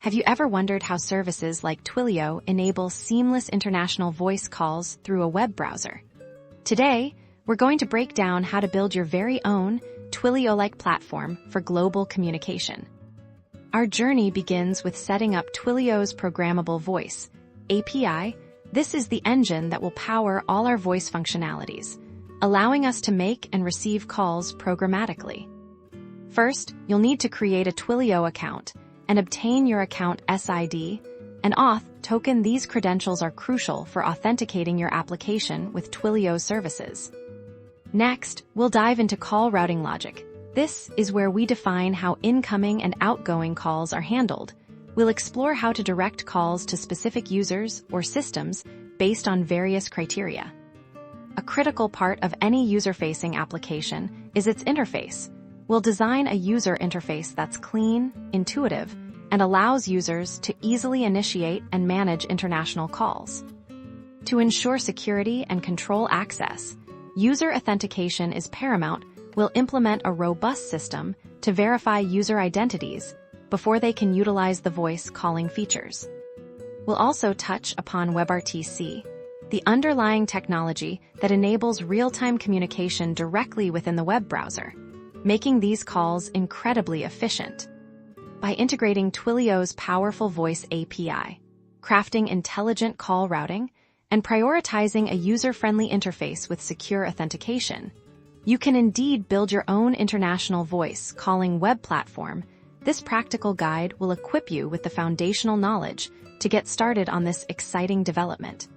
Have you ever wondered how services like Twilio enable seamless international voice calls through a web browser? Today, we're going to break down how to build your very own Twilio-like platform for global communication. Our journey begins with setting up Twilio's Programmable Voice API. This is the engine that will power all our voice functionalities, allowing us to make and receive calls programmatically. First, you'll need to create a Twilio account and obtain your account SID and auth token. These credentials are crucial for authenticating your application with Twilio services. Next, we'll dive into call routing logic. This is where we define how incoming and outgoing calls are handled. We'll explore how to direct calls to specific users or systems based on various criteria. A critical part of any user-facing application is its interface. We'll design a user interface that's clean, intuitive, and allows users to easily initiate and manage international calls. To ensure security and control access, user authentication is paramount. We'll implement a robust system to verify user identities before they can utilize the voice calling features. We'll also touch upon WebRTC, the underlying technology that enables real-time communication directly within the web browser, making these calls incredibly efficient. By integrating Twilio's powerful voice API, crafting intelligent call routing, and prioritizing a user-friendly interface with secure authentication, you can indeed build your own international voice calling web platform. This practical guide will equip you with the foundational knowledge to get started on this exciting development.